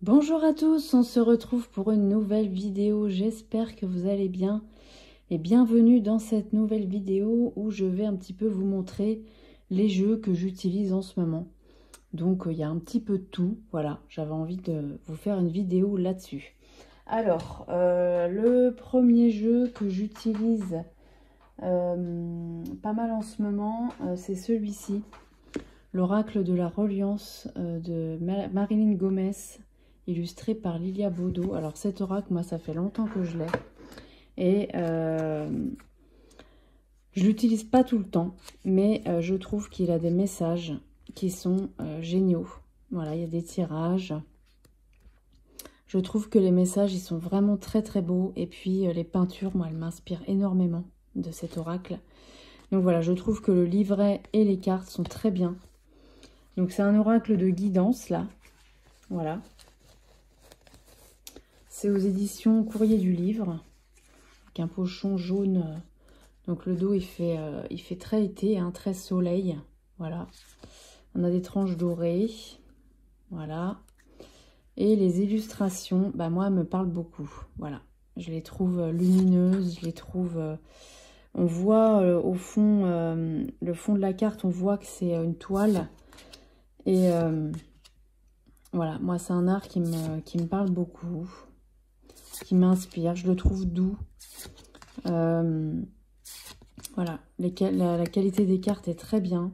Bonjour à tous, on se retrouve pour une nouvelle vidéo, j'espère que vous allez bien et bienvenue dans cette nouvelle vidéo où je vais un petit peu vous montrer les jeux que j'utilise en ce moment. Donc il y a un petit peu de tout, voilà, j'avais envie de vous faire une vidéo là-dessus. Alors, le premier jeu que j'utilise pas mal en ce moment, c'est celui-ci, l'Oracle de la Reliance de Marilyn Gomez, illustré par Lilia Bodo. Alors cet oracle, moi ça fait longtemps que je l'ai. Et je l'utilise pas tout le temps, mais je trouve qu'il a des messages qui sont géniaux. Voilà, il y a des tirages. Je trouve que les messages, ils sont vraiment très très beaux. Et puis les peintures, moi, elles m'inspirent énormément de cet oracle. Donc voilà, je trouve que le livret et les cartes sont très bien. Donc c'est un oracle de guidance, là. Voilà. C'est aux éditions Courrier du Livre, avec un pochon jaune. Donc le dos, il fait très été, hein, très soleil. Voilà. On a des tranches dorées. Voilà. Et les illustrations, bah moi, elles me parlent beaucoup. Voilà. Je les trouve lumineuses, je les trouve... on voit au fond, le fond de la carte, on voit que c'est une toile. Et voilà, moi, c'est un art qui me parle beaucoup, qui m'inspire. Je le trouve doux. Voilà, la qualité des cartes est très bien.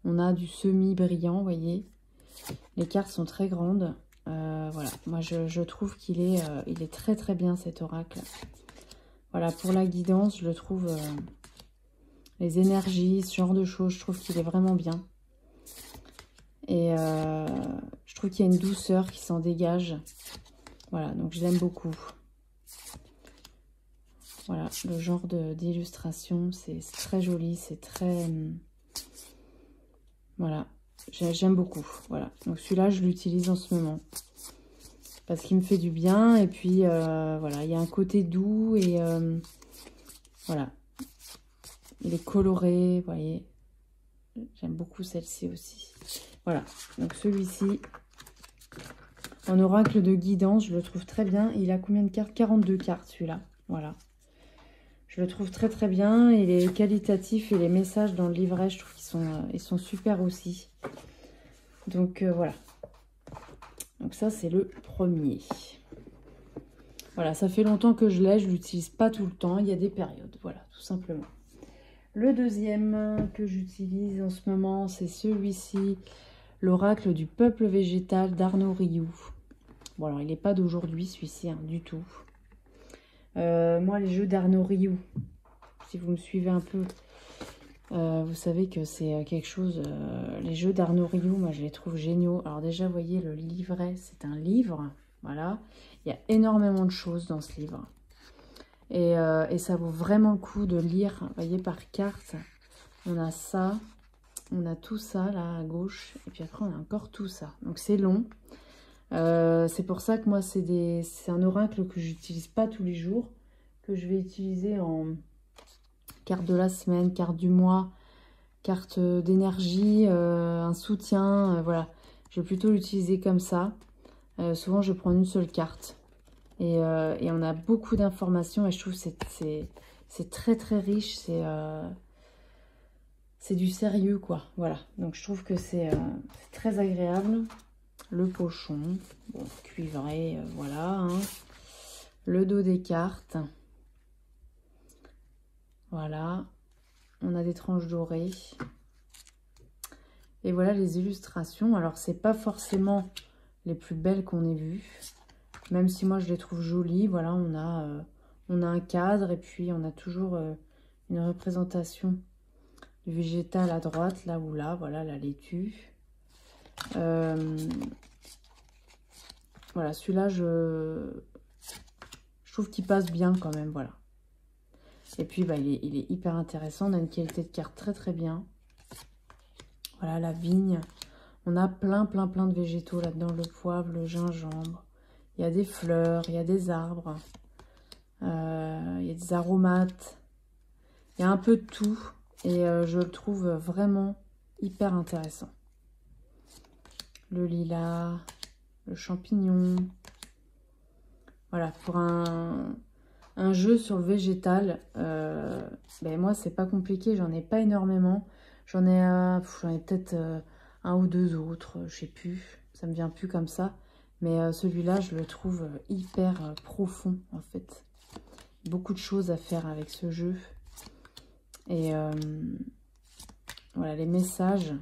On a du semi-brillant, vous voyez. Les cartes sont très grandes. Voilà, moi je trouve qu'il est, il est très très bien cet oracle. Voilà, pour la guidance, je le trouve, les énergies, ce genre de choses, je trouve qu'il est vraiment bien. Et je trouve qu'il y a une douceur qui s'en dégage. Voilà, donc je l'aime beaucoup. Voilà, le genre d'illustration, c'est très joli, c'est très... voilà, j'aime beaucoup. Voilà, donc celui-là, je l'utilise en ce moment. Parce qu'il me fait du bien. Et puis, voilà, il y a un côté doux. Et voilà, il est coloré, vous voyez. J'aime beaucoup celle-ci aussi. Voilà, donc celui-ci, en oracle de guidance, je le trouve très bien. Il a combien de cartes? 42 cartes, celui-là. Voilà. Je le trouve très très bien. Il est qualitatif et les messages dans le livret, je trouve qu'ils sont super aussi. Donc voilà. Donc ça, c'est le premier. Voilà, ça fait longtemps que je l'ai. Je ne l'utilise pas tout le temps. Il y a des périodes. Voilà, tout simplement. Le deuxième que j'utilise en ce moment, c'est celui-ci. L'oracle du peuple végétal d'Arnaud Rioux. Bon, alors, il n'est pas d'aujourd'hui, celui-ci, hein, du tout. Moi, les jeux d'Arnaud Rioux, si vous me suivez un peu, vous savez que c'est quelque chose... les jeux d'Arnaud Rioux, moi, je les trouve géniaux. Alors déjà, vous voyez, le livret, c'est un livre. Voilà. Il y a énormément de choses dans ce livre. Et ça vaut vraiment le coup de lire. Vous voyez, par carte, on a ça. On a tout ça, là, à gauche. Et puis après, on a encore tout ça. Donc, c'est long. C'est pour ça que moi, c'est un oracle que j'utilise pas tous les jours, que je vais utiliser en carte de la semaine, carte du mois, carte d'énergie, un soutien, voilà. Je vais plutôt l'utiliser comme ça. Souvent, je prends une seule carte. Et on a beaucoup d'informations et je trouve que c'est très très riche. C'est du sérieux, quoi. Voilà. Donc, je trouve que c'est très agréable. Le pochon, bon, cuivré, voilà. Hein. Le dos des cartes. Voilà. On a des tranches dorées. Et voilà les illustrations. Alors, c'est pas forcément les plus belles qu'on ait vues. Même si moi, je les trouve jolies. Voilà, on a un cadre et puis on a toujours une représentation du végétal à droite, là ou là. Voilà, la laitue. Voilà, celui-là, je trouve qu'il passe bien quand même, voilà. Et puis, bah, il est hyper intéressant. On a une qualité de carte très, très bien. Voilà, la vigne. On a plein de végétaux là-dedans. Le poivre, le gingembre. Il y a des fleurs, il y a des arbres. Il y a des aromates. Il y a un peu de tout. Et je le trouve vraiment hyper intéressant. Le lilas. le champignon. Voilà, pour un jeu sur le végétal, ben moi, c'est pas compliqué, j'en ai pas énormément. J'en ai peut-être un ou deux autres, je sais plus, ça me vient plus comme ça. Mais celui-là, je le trouve hyper profond, en fait. Beaucoup de choses à faire avec ce jeu. Et voilà, les messages,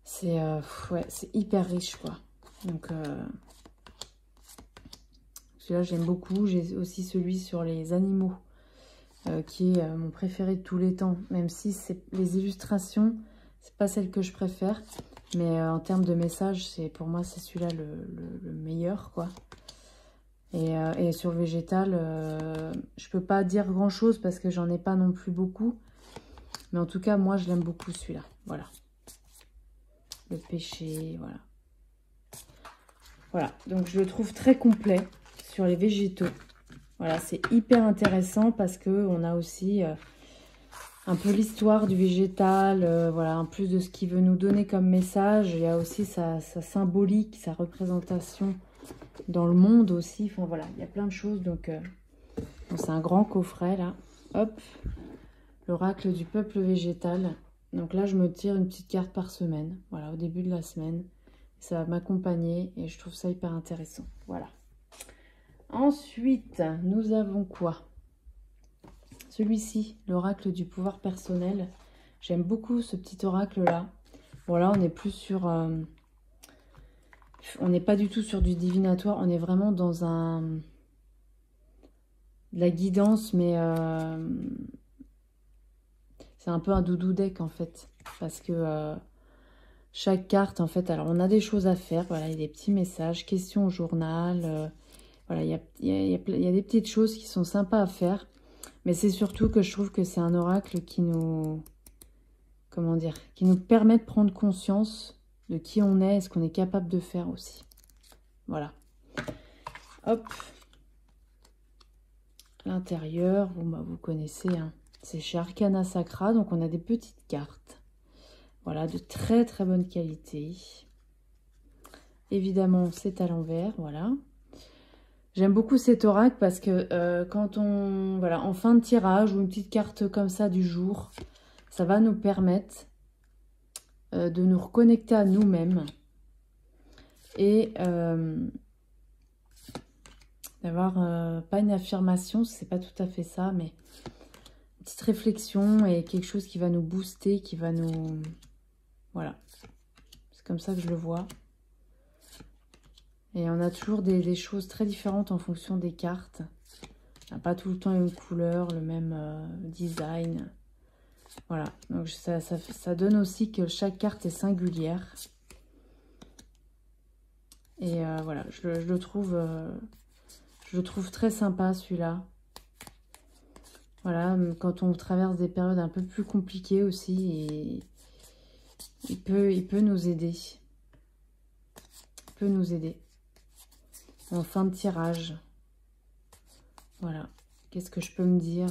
c'est ouais, c'est hyper riche, quoi. Donc, celui-là, j'aime beaucoup. J'ai aussi celui sur les animaux, qui est mon préféré de tous les temps. Même si les illustrations, c'est pas celle que je préfère. Mais en termes de messages, pour moi, c'est celui-là le meilleur, quoi. Et sur le végétal, je peux pas dire grand-chose parce que j'en ai pas non plus beaucoup. Mais en tout cas, moi, je l'aime beaucoup, celui-là. Voilà. Le pêcher, voilà. Voilà, donc je le trouve très complet sur les végétaux. Voilà, c'est hyper intéressant parce qu'on a aussi un peu l'histoire du végétal. Voilà, en plus de ce qu'il veut nous donner comme message, il y a aussi sa symbolique, sa représentation dans le monde aussi. Enfin voilà, il y a plein de choses. Donc, bon, c'est un grand coffret là. Hop, l'oracle du peuple végétal. Donc là, je me tire une petite carte par semaine. Voilà, au début de la semaine. Ça va m'accompagner et je trouve ça hyper intéressant. Voilà. Ensuite, nous avons quoi? Celui-ci, l'oracle du pouvoir personnel. J'aime beaucoup ce petit oracle-là. Bon, là, on est plus sur... on n'est pas du tout sur du divinatoire. On est vraiment dans de la guidance, mais... c'est un peu un doudou deck, en fait. Parce que... chaque carte, en fait, alors on a des choses à faire. Voilà, il y a des petits messages, questions au journal. Voilà, il y a des petites choses qui sont sympas à faire. Mais c'est surtout que je trouve que c'est un oracle qui nous... Comment dire? Qui nous permet de prendre conscience de qui on est et ce qu'on est capable de faire aussi. Voilà. Hop. L'intérieur, bon, bah, vous connaissez, hein. C'est chez Arcana Sacra, donc on a des petites cartes. Voilà, de très très bonne qualité. Évidemment, c'est à l'envers, voilà. J'aime beaucoup cet oracle parce que quand on... Voilà, en fin de tirage ou une petite carte comme ça du jour, ça va nous permettre de nous reconnecter à nous-mêmes. Et d'avoir, pas une affirmation, c'est pas tout à fait ça, mais une petite réflexion et quelque chose qui va nous booster, qui va nous... Voilà, c'est comme ça que je le vois. Et on a toujours des choses très différentes en fonction des cartes. On n'a pas tout le temps une couleur, le même design. Voilà, donc ça donne aussi que chaque carte est singulière. Et voilà, je le trouve très sympa celui-là. Voilà, quand on traverse des périodes un peu plus compliquées aussi, et il peut nous aider. Il peut nous aider. En fin de tirage. Voilà. Qu'est-ce que je peux me dire?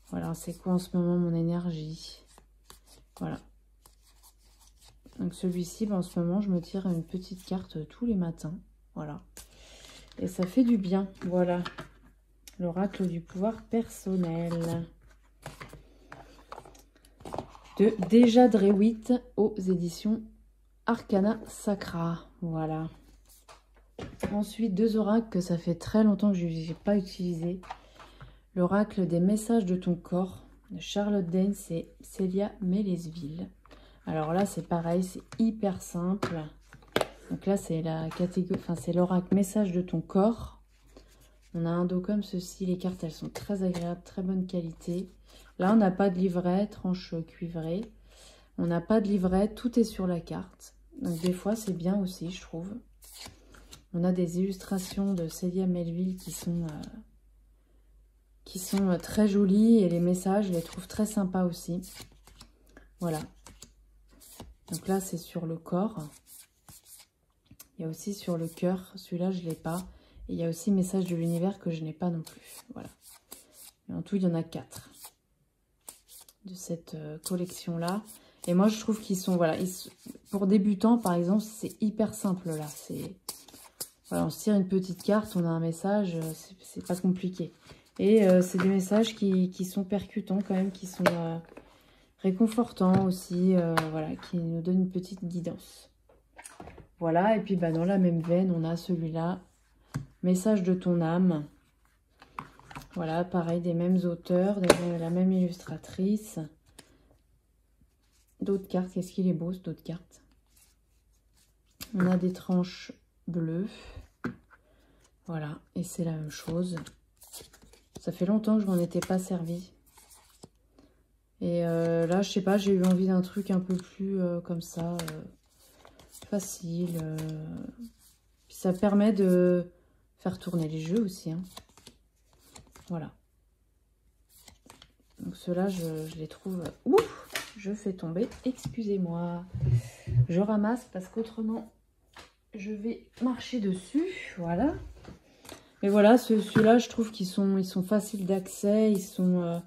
Voilà, c'est quoi en ce moment mon énergie? Voilà. Donc celui-ci, ben, en ce moment, je me tire une petite carte tous les matins. Voilà. Et ça fait du bien. Voilà. L'oracle du pouvoir personnel. De Déjà Drewitt aux éditions Arcana Sacra. Voilà. Ensuite, deux oracles que ça fait très longtemps que je n'ai pas utilisé. L'oracle des messages de ton corps de Charlotte Danes et Célia Mélesville. Alors là, c'est pareil, c'est hyper simple. Donc là, c'est la catégorie, enfin, c'est l'oracle message de ton corps. On a un dos comme ceci. Les cartes, elles sont très agréables, très bonne qualité. Là, on n'a pas de livret, tranche cuivrée. On n'a pas de livret, tout est sur la carte. Donc des fois, c'est bien aussi, je trouve. On a des illustrations de Célia Melville qui sont très jolies. Et les messages, je les trouve très sympas aussi. Voilà. Donc là, c'est sur le corps. Il y a aussi sur le cœur. Celui-là, je ne l'ai pas. Et il y a aussi Message de l'univers que je n'ai pas non plus. Voilà. Et en tout, il y en a 4 de cette collection-là. Et moi, je trouve qu'ils sont, voilà, pour débutants, par exemple, c'est hyper simple, là. Voilà, on se tire une petite carte, on a un message, c'est pas compliqué. Et c'est des messages qui sont percutants quand même, qui sont réconfortants aussi, voilà, qui nous donnent une petite guidance. Voilà, et puis bah, dans la même veine, on a celui-là, Message de ton âme. Voilà, pareil, des mêmes auteurs, la même illustratrice. D'autres cartes, qu'est-ce qu'il est beau, ce d'autres cartes. On a des tranches bleues. Voilà, et c'est la même chose. Ça fait longtemps que je m'en étais pas servi. Et là, je sais pas, j'ai eu envie d'un truc un peu plus comme ça, facile. Puis ça permet de faire tourner les jeux aussi. Hein. Voilà. Donc ceux-là, je les trouve... Ouf, je fais tomber. Excusez-moi. Je ramasse parce qu'autrement, je vais marcher dessus. Voilà. Mais voilà, ceux-là, je trouve qu'ils sont faciles d'accès. Ils sont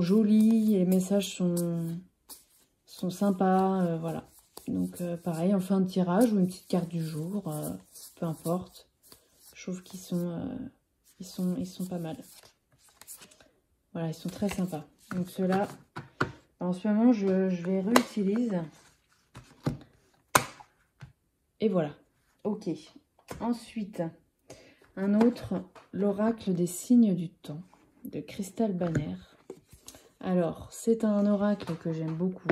jolis. Les messages sont sympas. Voilà. Donc pareil, en fin de tirage ou une petite carte du jour. Peu importe. Je trouve qu'ils sont pas mal. Voilà, ils sont très sympas. Donc ceux-là, en ce moment, je les réutilise. Et voilà. Ok. Ensuite, un autre, l'oracle des signes du temps, de Crystal Banner. Alors, c'est un oracle que j'aime beaucoup.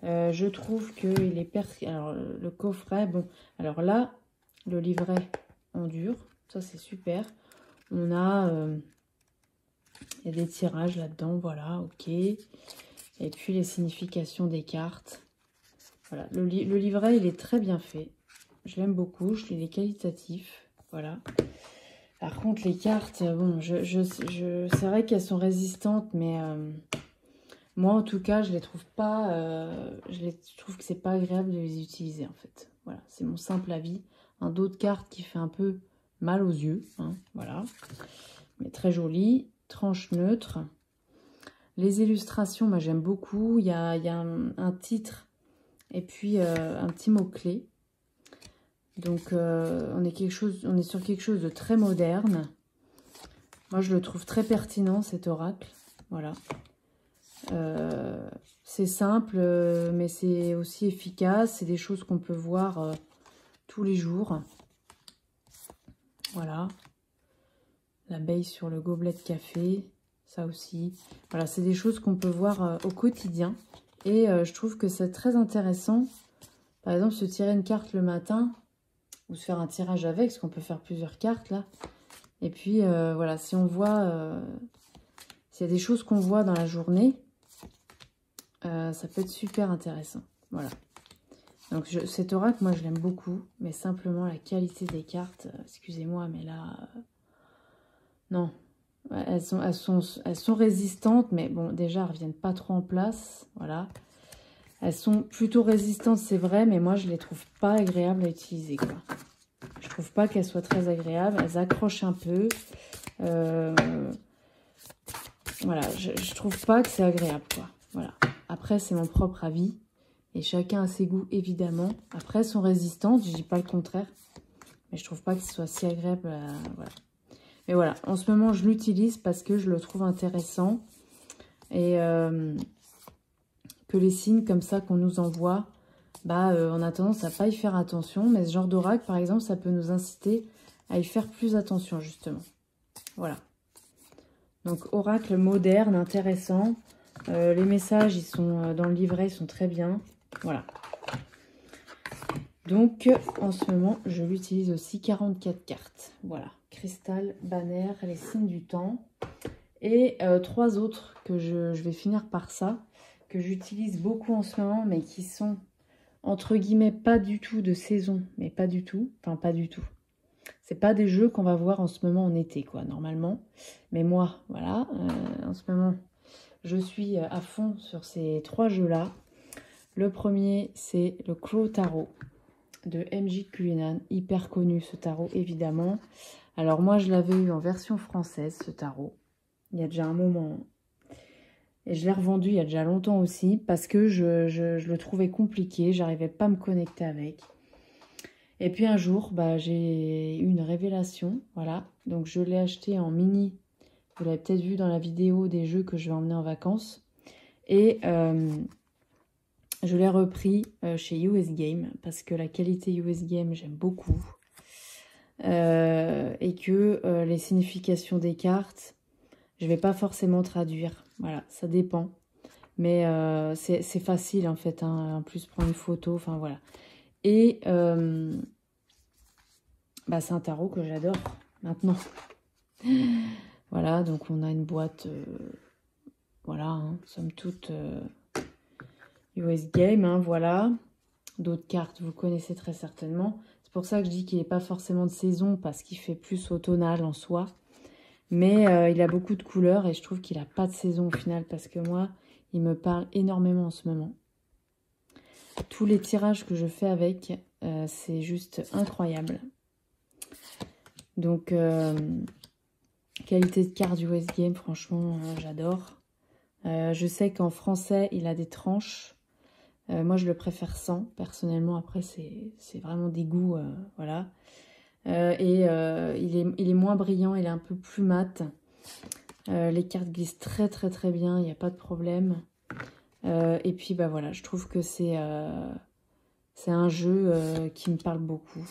Je trouve qu'il est... Alors, le coffret, bon... Alors là, le livret en dur. Ça, c'est super. On a... il y a des tirages là-dedans, voilà, ok. Et puis les significations des cartes. Voilà, le livret, il est très bien fait. Je l'aime beaucoup, il est qualitatif, voilà. Par contre, les cartes, bon, c'est vrai qu'elles sont résistantes, mais moi, en tout cas, je les trouve pas... je trouve que c'est pas agréable de les utiliser, en fait. Voilà, c'est mon simple avis. Un dos de carte qui fait un peu mal aux yeux, hein, voilà. Mais très joli. Tranche neutre. Les illustrations, moi j'aime beaucoup. Il y a un titre et puis un petit mot-clé. Donc on est sur quelque chose de très moderne. Moi je le trouve très pertinent cet oracle. Voilà. C'est simple mais c'est aussi efficace. C'est des choses qu'on peut voir tous les jours. Voilà. L'abeille sur le gobelet de café, ça aussi. Voilà, c'est des choses qu'on peut voir au quotidien. Et je trouve que c'est très intéressant. Par exemple, se tirer une carte le matin ou se faire un tirage avec, parce qu'on peut faire plusieurs cartes là. Et puis, voilà, si on voit... s'il y a des choses qu'on voit dans la journée, ça peut être super intéressant. Voilà. Donc, cet oracle, moi, je l'aime beaucoup. Mais simplement, la qualité des cartes, excusez-moi, mais là... non, elles sont résistantes, mais bon, déjà, elles ne reviennent pas trop en place, voilà. Elles sont plutôt résistantes, c'est vrai, mais moi, je les trouve pas agréables à utiliser, quoi. Je trouve pas qu'elles soient très agréables, elles accrochent un peu. Voilà, je trouve pas que c'est agréable, quoi. Voilà. Après, c'est mon propre avis, et chacun a ses goûts, évidemment. Après, elles sont résistantes, je dis pas le contraire, mais je trouve pas que ce soit si agréable, voilà. Mais voilà, en ce moment, je l'utilise parce que je le trouve intéressant. Et que les signes comme ça qu'on nous envoie, bah, on a tendance à pas y faire attention. Mais ce genre d'oracle, par exemple, ça peut nous inciter à y faire plus attention, justement. Voilà. Donc, oracle moderne, intéressant. Les messages, ils sont dans le livret, ils sont très bien. Voilà. Donc, en ce moment, je l'utilise aussi 44 cartes. Voilà. Crystal Banner, les signes du temps. Et 3 autres que je vais finir par ça, que j'utilise beaucoup en ce moment, mais qui sont, entre guillemets, pas du tout de saison, mais pas du tout. Enfin, pas du tout. C'est pas des jeux qu'on va voir en ce moment en été, quoi, normalement. Mais moi, voilà, en ce moment, je suis à fond sur ces 3 jeux-là. Le premier, c'est le Crow Tarot de MJ Cullinan, hyper connu ce tarot, évidemment. Alors moi, je l'avais eu en version française, ce tarot. Il y a déjà un moment. Et je l'ai revendu il y a déjà longtemps aussi parce que je le trouvais compliqué. J'arrivais pas à me connecter avec. Et puis un jour, bah, j'ai eu une révélation. Voilà. Donc je l'ai acheté en mini. Vous l'avez peut-être vu dans la vidéo des jeux que je vais emmener en vacances. Et je l'ai repris chez US Game parce que la qualité US Game, j'aime beaucoup. Et que les significations des cartes, je vais pas forcément traduire. Voilà, ça dépend. Mais c'est facile en fait. Hein. En plus, prendre une photo, enfin voilà. Et bah, c'est un tarot que j'adore maintenant. Voilà, donc on a une boîte, voilà, hein, somme toute US Game, hein, voilà. D'autres cartes, vous connaissez très certainement. C'est pour ça que je dis qu'il n'est pas forcément de saison, parce qu'il fait plus automnal en soi. Mais il a beaucoup de couleurs et je trouve qu'il n'a pas de saison au final, parce que moi, il me parle énormément en ce moment. Tous les tirages que je fais avec, c'est juste incroyable. Donc, qualité de carte du US Game, franchement, j'adore. Je sais qu'en français, il a des tranches. Moi, je le préfère sans, personnellement. Après, c'est vraiment des goûts, voilà. Il est moins brillant, il est un peu plus mat. Les cartes glissent très, très, très bien, il n'y a pas de problème. Et puis, bah voilà, je trouve que c'est un jeu qui me parle beaucoup.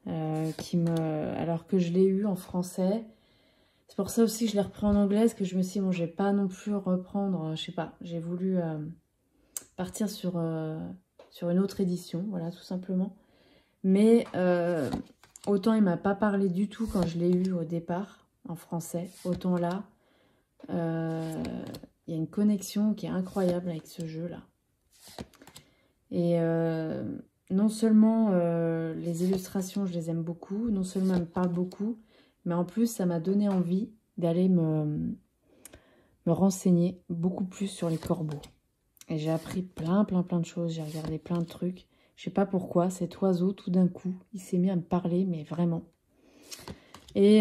Alors que je l'ai eu en français. C'est pour ça aussi que je l'ai repris en anglais, parce que je me suis dit, bon, je vais pas non plus reprendre, je sais pas, j'ai voulu partir sur une autre édition, voilà, tout simplement. Mais autant il m'a pas parlé du tout quand je l'ai eu au départ, en français, autant là, il y a une connexion qui est incroyable avec ce jeu-là. Et non seulement les illustrations, je les aime beaucoup, non seulement elles me parlent beaucoup, mais en plus, ça m'a donné envie d'aller me renseigner beaucoup plus sur les corbeaux. Et j'ai appris plein de choses, j'ai regardé plein de trucs. Je sais pas pourquoi, cet oiseau, tout d'un coup, il s'est mis à me parler, mais vraiment. Et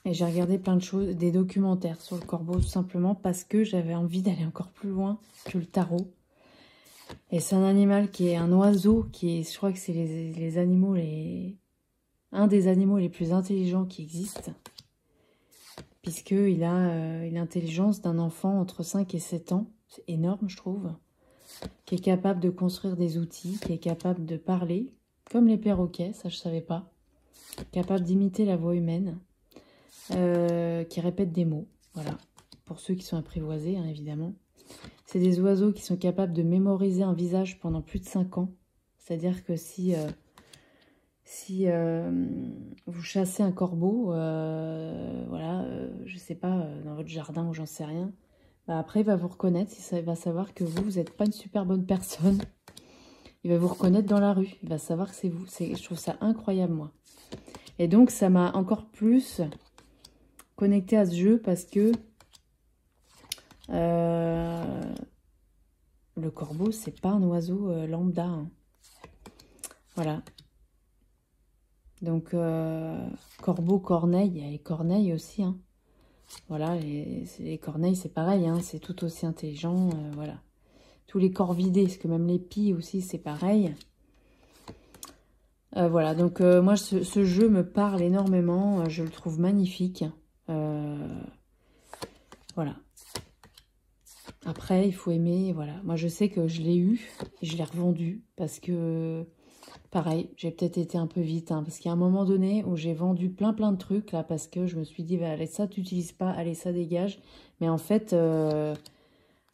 j'ai regardé plein de choses, des documentaires sur le corbeau, tout simplement parce que j'avais envie d'aller encore plus loin que le tarot. Et c'est un animal qui est un oiseau, qui est, je crois que c'est les animaux, un des animaux les plus intelligents qui existent. Puisqu'il a l'intelligence d'un enfant entre 5 et 7 ans. C'est énorme, je trouve. Qui est capable de construire des outils, qui est capable de parler, comme les perroquets, ça je ne savais pas. Capable d'imiter la voix humaine, qui répète des mots, voilà. Pour ceux qui sont apprivoisés, hein, évidemment. C'est des oiseaux qui sont capables de mémoriser un visage pendant plus de 5 ans. C'est-à-dire que si vous chassez un corbeau, voilà, je sais pas, dans votre jardin ou j'en sais rien, bah après il va vous reconnaître, il va savoir que vous n'êtes pas une super bonne personne. Il va vous reconnaître dans la rue, il va savoir que c'est vous. Je trouve ça incroyable, moi. Et donc ça m'a encore plus connecté à ce jeu parce que le corbeau, c'est pas un oiseau lambda. Hein. Voilà. Donc, corbeau, corneille, il y a les corneilles aussi. Hein. Voilà, les corneilles, c'est pareil, hein, c'est tout aussi intelligent. Voilà. Tous les corvidés, parce que même les pies aussi, c'est pareil. Voilà, donc moi, ce jeu me parle énormément. Je le trouve magnifique. Voilà. Après, il faut aimer, voilà. Moi, je sais que je l'ai eu et je l'ai revendu parce que... Pareil, j'ai peut-être été un peu vite, hein, parce qu'il y a un moment donné où j'ai vendu plein de trucs, là, parce que je me suis dit, bah, allez, ça, tu n'utilises pas, allez, ça dégage. Mais en fait, il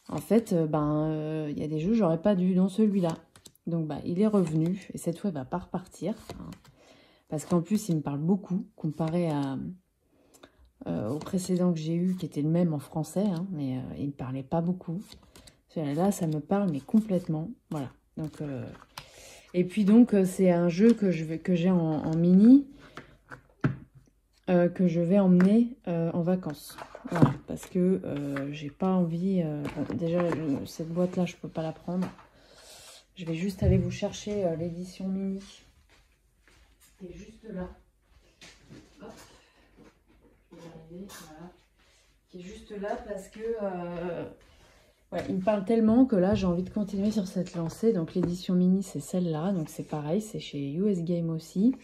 y a des jeux, j'aurais pas dû, dans celui-là. Donc, bah, il est revenu, et cette fois, il va pas repartir. Hein, parce qu'en plus, il me parle beaucoup, comparé au précédent que j'ai eu, qui était le même en français, hein, mais il me parlait pas beaucoup. Celui-là, ça me parle, mais complètement. Voilà, donc... Et puis donc, c'est un jeu que j'ai en mini, que je vais emmener en vacances. Voilà, parce que j'ai pas envie... bon, déjà, cette boîte-là, je peux pas la prendre. Je vais juste aller vous chercher l'édition mini. Qui est juste là. Hop. Je vais y arriver, voilà. qui est juste là parce que ouais, il me parle tellement que là j'ai envie de continuer sur cette lancée. Donc l'édition mini c'est celle-là, donc c'est pareil, c'est chez US Game aussi.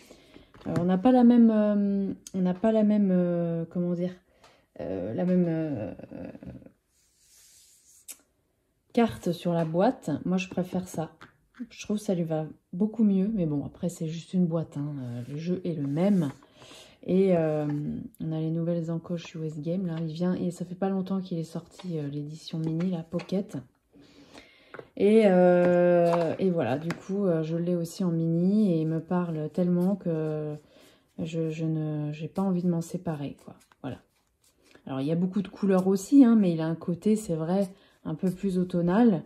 On n'a pas la même, comment dire, la même carte sur la boîte. Moi je préfère ça. Je trouve que ça lui va beaucoup mieux, mais bon après c'est juste une boîte, hein. Le jeu est le même. Et on a les nouvelles encoches US Game, là, il vient, et ça fait pas longtemps qu'il est sorti, l'édition mini, la Pocket. Et voilà, du coup, je l'ai aussi en mini, et il me parle tellement que j'ai pas envie de m'en séparer, quoi, voilà. Alors, il y a beaucoup de couleurs aussi, hein, mais il a un côté, c'est vrai, un peu plus automnal,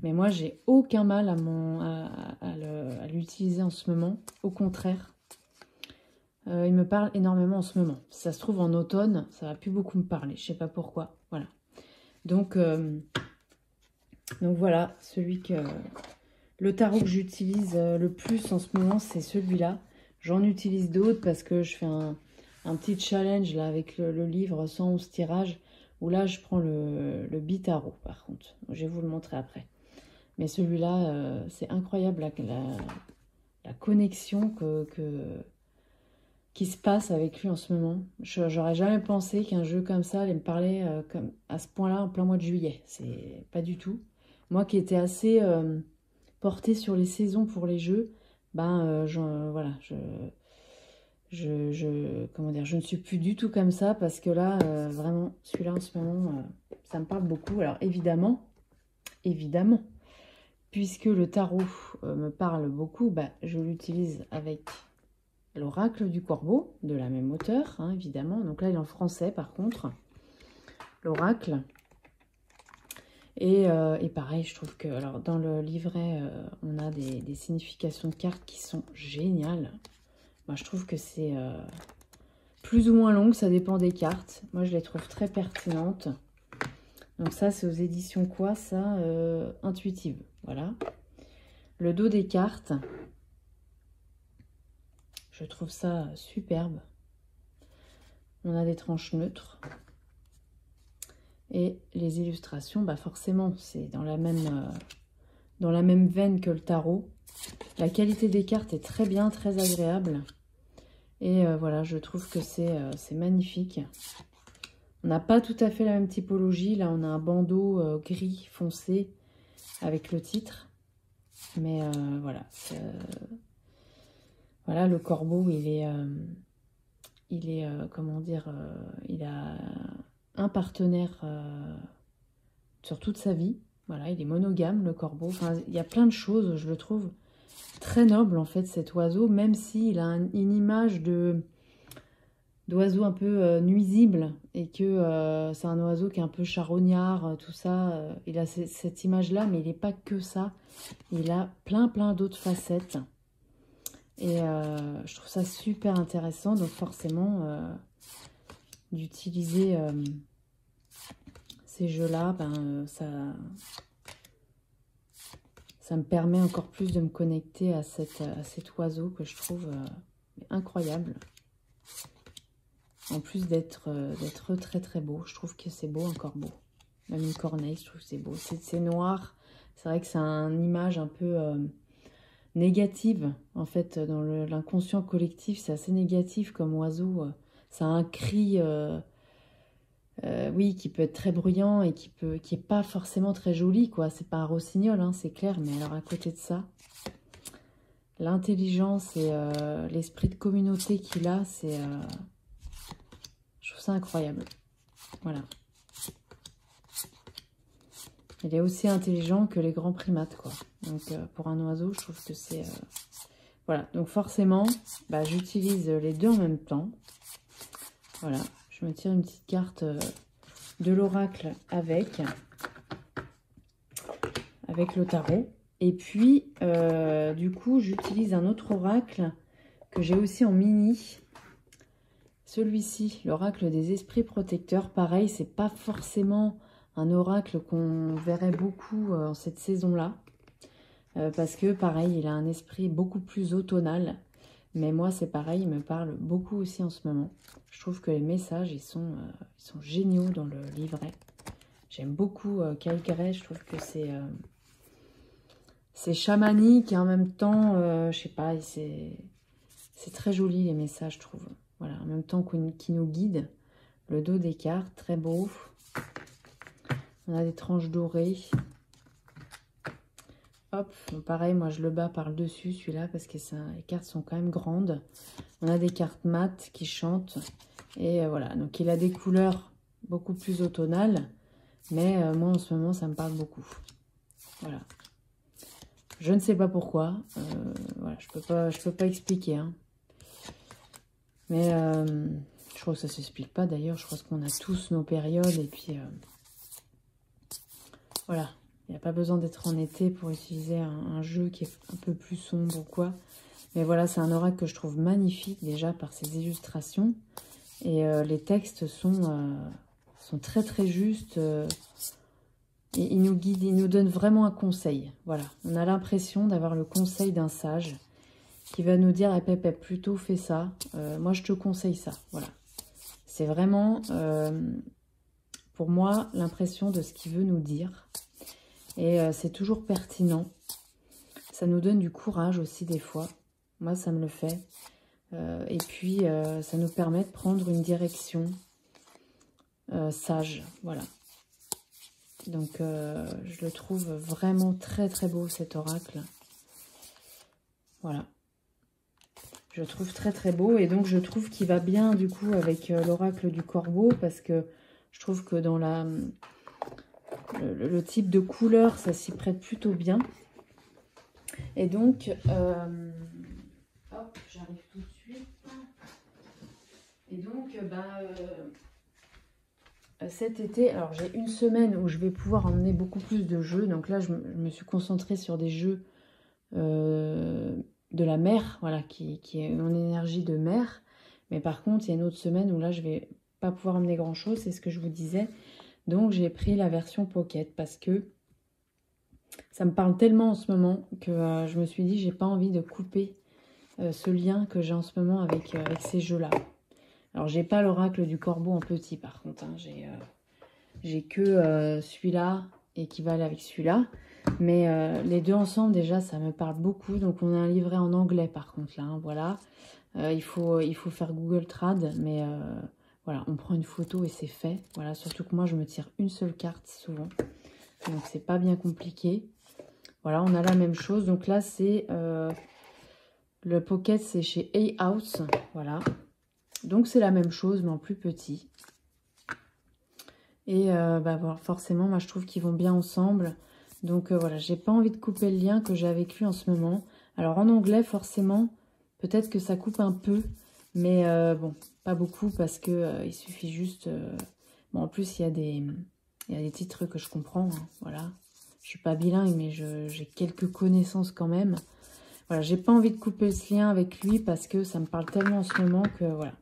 mais moi, j'ai aucun mal à l'utiliser en ce moment, au contraire. Il me parle énormément en ce moment. Si ça se trouve en automne, ça va plus beaucoup me parler. Je sais pas pourquoi. Voilà. Donc voilà, le tarot que j'utilise le plus en ce moment, c'est celui-là. J'en utilise d'autres parce que je fais un petit challenge là avec le livre 111 tirages, où là je prends le bitarot par contre. Je vais vous le montrer après. Mais celui-là, c'est incroyable la connexion qui se passe avec lui en ce moment. J'aurais jamais pensé qu'un jeu comme ça allait me parler à ce point-là en plein mois de juillet. C'est pas du tout. Moi qui étais assez portée sur les saisons pour les jeux, ben voilà, comment dire, je ne suis plus du tout comme ça parce que là, vraiment, celui-là en ce moment, ça me parle beaucoup. Alors évidemment, puisque le tarot me parle beaucoup, bah, je l'utilise avec l'oracle du corbeau, de la même auteure, hein, évidemment. Donc là, il est en français, par contre, l'oracle. Et pareil, je trouve que alors dans le livret, on a des significations de cartes qui sont géniales. Moi, je trouve que c'est plus ou moins long, ça dépend des cartes. Moi, je les trouve très pertinentes. Donc ça, c'est aux éditions quoi, ça Intuitive, voilà. Le dos des cartes, je trouve ça superbe. On a des tranches neutres. Et les illustrations, bah forcément, c'est dans la même veine que le tarot. La qualité des cartes est très bien, très agréable. Et voilà, je trouve que c'est magnifique. On n'a pas tout à fait la même typologie. Là, on a un bandeau gris foncé avec le titre. Mais voilà. Voilà, le corbeau, il est comment dire, il a un partenaire sur toute sa vie. Voilà, il est monogame, le corbeau. Enfin, il y a plein de choses, je le trouve très noble, en fait, cet oiseau, même s'il a une image d'oiseau un peu nuisible et que c'est un oiseau qui est un peu charognard, tout ça. Il a cette image-là, mais il n'est pas que ça. Il a plein d'autres facettes. Et je trouve ça super intéressant, donc forcément, d'utiliser ces jeux-là, ben, ça me permet encore plus de me connecter à cet oiseau que je trouve incroyable. En plus d'être très beau, je trouve que c'est beau, un corbeau. Même une corneille, je trouve que c'est beau. C'est noir, c'est vrai que c'est une image un peu négative, en fait, dans l'inconscient collectif, c'est assez négatif comme oiseau. Ça a un cri, oui, qui peut être très bruyant et qui est pas forcément très joli, quoi. C'est pas un rossignol, hein, c'est clair, mais alors à côté de ça, l'intelligence et l'esprit de communauté qu'il a, c'est... je trouve ça incroyable. Voilà. Il est aussi intelligent que les grands primates, quoi. Donc, pour un oiseau, je trouve que c'est... Voilà. Donc, forcément, bah, j'utilise les deux en même temps. Voilà. Je me tire une petite carte de l'oracle avec le tarot. Et puis, du coup, j'utilise un autre oracle que j'ai aussi en mini. Celui-ci, l'oracle des esprits protecteurs. Pareil, c'est pas forcément un oracle qu'on verrait beaucoup en cette saison-là. Parce que, pareil, il a un esprit beaucoup plus automnal. Mais moi, c'est pareil, il me parle beaucoup aussi en ce moment. Je trouve que les messages, ils sont géniaux dans le livret. J'aime beaucoup Kyle Gray, je trouve que c'est chamanique et en même temps, je sais pas, c'est très joli les messages, je trouve. Voilà, en même temps qui nous guide. Le dos des cartes, très beau. On a des tranches dorées. Hop, pareil, moi je le bats par le dessus celui-là parce que les cartes sont quand même grandes. On a des cartes mates qui chantent. Et voilà, donc il a des couleurs beaucoup plus automnales. Mais moi en ce moment ça me parle beaucoup. Voilà. Je ne sais pas pourquoi. Voilà, je peux pas expliquer. Hein. Mais je crois que ça ne s'explique pas d'ailleurs. Je crois qu'on a tous nos périodes. Et puis voilà. Il n'y a pas besoin d'être en été pour utiliser un jeu qui est un peu plus sombre ou quoi. Mais voilà, c'est un oracle que je trouve magnifique déjà par ses illustrations. Et les textes sont très très justes. Et il nous guide, il nous donne vraiment un conseil. Voilà, on a l'impression d'avoir le conseil d'un sage qui va nous dire, Pépé, plutôt fais ça. Moi, je te conseille ça. Voilà. C'est vraiment, pour moi, l'impression de ce qu'il veut nous dire. Et c'est toujours pertinent. Ça nous donne du courage aussi des fois. Moi, ça me le fait. Et puis, ça nous permet de prendre une direction sage. Voilà. Donc, je le trouve vraiment très, très beau, cet oracle. Voilà. Je le trouve très, très beau. Et donc, je trouve qu'il va bien, du coup, avec l'oracle du corbeau. Parce que je trouve que dans le type de couleur, ça s'y prête plutôt bien. Et donc, hop, j'arrive tout de suite. Et donc, cet été, alors j'ai une semaine où je vais pouvoir emmener beaucoup plus de jeux. Donc là, je me suis concentrée sur des jeux de la mer, voilà, qui est mon énergie de mer. Mais par contre, il y a une autre semaine où là, je vais pas pouvoir emmener grand-chose, c'est ce que je vous disais. Donc, j'ai pris la version Pocket parce que ça me parle tellement en ce moment que je me suis dit, j'ai pas envie de couper ce lien que j'ai en ce moment avec ces jeux-là. Alors, j'ai pas l'oracle du corbeau en petit, par contre. Hein. J'ai que celui-là et qui va aller avec celui-là. Mais les deux ensemble, déjà, ça me parle beaucoup. Donc, on a un livret en anglais, par contre, là. Hein, voilà. Il faut faire Google Trad. Mais voilà, on prend une photo et c'est fait. Voilà, surtout que moi, je me tire une seule carte, souvent. Donc, c'est pas bien compliqué. Voilà, on a la même chose. Donc là, c'est... le Pocket, c'est chez A-House. Voilà. Donc, c'est la même chose, mais en plus petit. Et forcément, moi, je trouve qu'ils vont bien ensemble. Donc, voilà, j'ai pas envie de couper le lien que j'ai avec lui en ce moment. Alors, en anglais, forcément, peut-être que ça coupe un peu. Mais bon, pas beaucoup parce que il suffit juste... Bon, en plus, il y a des titres que je comprends. Hein, voilà. Je suis pas bilingue, mais j'ai quelques connaissances quand même. Voilà, j'ai pas envie de couper ce lien avec lui parce que ça me parle tellement en ce moment que voilà.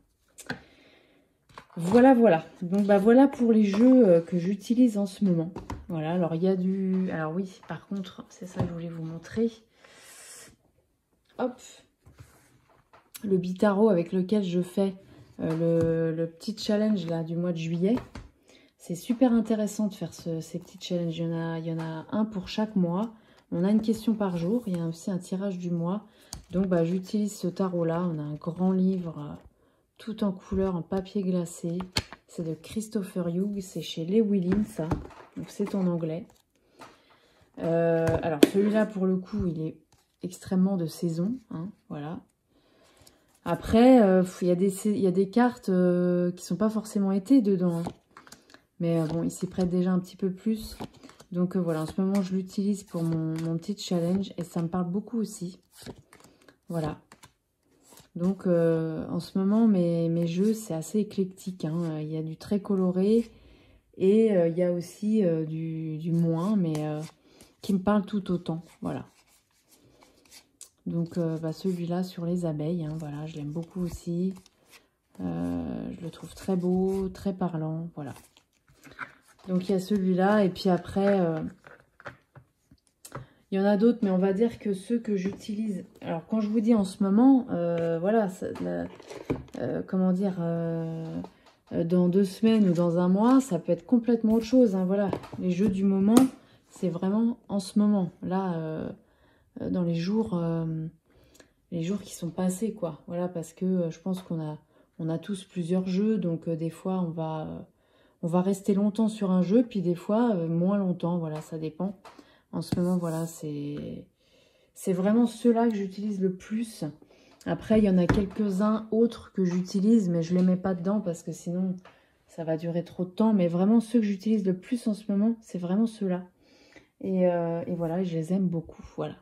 Voilà. Donc, voilà pour les jeux que j'utilise en ce moment. Voilà, alors il y a du... Alors oui, par contre, c'est ça que je voulais vous montrer. Hop. Le Bitaro avec lequel je fais le petit challenge là du mois de juillet. C'est super intéressant de faire ces petits challenges. Il y en a un pour chaque mois. On a une question par jour. Il y a aussi un tirage du mois. Donc, j'utilise ce tarot-là. On a un grand livre... tout en couleur, en papier glacé. C'est de Christopher Hughes. C'est chez Les Willin, ça. Donc, c'est en anglais. Alors, celui-là, pour le coup, il est extrêmement de saison. Hein, voilà. Après, il y a des cartes qui sont pas forcément été dedans. Hein. Mais bon, il s'y prête déjà un petit peu plus. Donc, voilà. En ce moment, je l'utilise pour mon petit challenge. Et ça me parle beaucoup aussi. Voilà. Donc, en ce moment, mes jeux, c'est assez éclectique. Hein. Il y a du très coloré et il y a aussi du moins, mais qui me parle tout autant. Voilà. Donc, celui-là sur les abeilles, hein, voilà, je l'aime beaucoup aussi. Je le trouve très beau, très parlant, voilà. Donc, il y a celui-là et puis après, Il y en a d'autres, mais on va dire que ceux que j'utilise... Alors, quand je vous dis en ce moment, voilà, comment dire, dans 2 semaines ou dans un mois, ça peut être complètement autre chose. Hein, voilà, les jeux du moment, c'est vraiment en ce moment. Là, dans les jours qui sont passés, quoi. Voilà, parce que je pense qu'on a tous plusieurs jeux, donc des fois, on va rester longtemps sur un jeu, puis des fois, moins longtemps, voilà, ça dépend. En ce moment, voilà, c'est vraiment ceux-là que j'utilise le plus. Après, il y en a quelques-uns autres que j'utilise, mais je ne les mets pas dedans parce que sinon, ça va durer trop de temps. Mais vraiment, ceux que j'utilise le plus en ce moment, c'est vraiment ceux-là. Et voilà, je les aime beaucoup, voilà.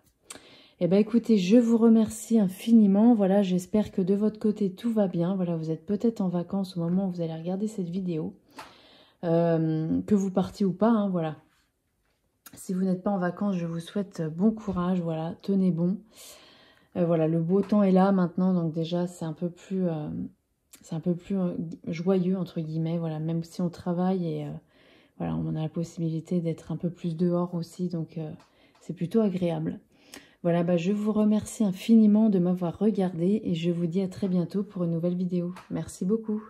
Eh bien, écoutez, je vous remercie infiniment. Voilà, j'espère que de votre côté, tout va bien. Voilà, vous êtes peut-être en vacances au moment où vous allez regarder cette vidéo. Que vous partiez ou pas, hein, voilà. Si vous n'êtes pas en vacances, je vous souhaite bon courage, voilà, tenez bon. Voilà, le beau temps est là maintenant, donc déjà c'est un peu plus joyeux, entre guillemets, voilà, même si on travaille et voilà, on a la possibilité d'être un peu plus dehors aussi, donc c'est plutôt agréable. Voilà, bah, je vous remercie infiniment de m'avoir regardé et je vous dis à très bientôt pour une nouvelle vidéo. Merci beaucoup.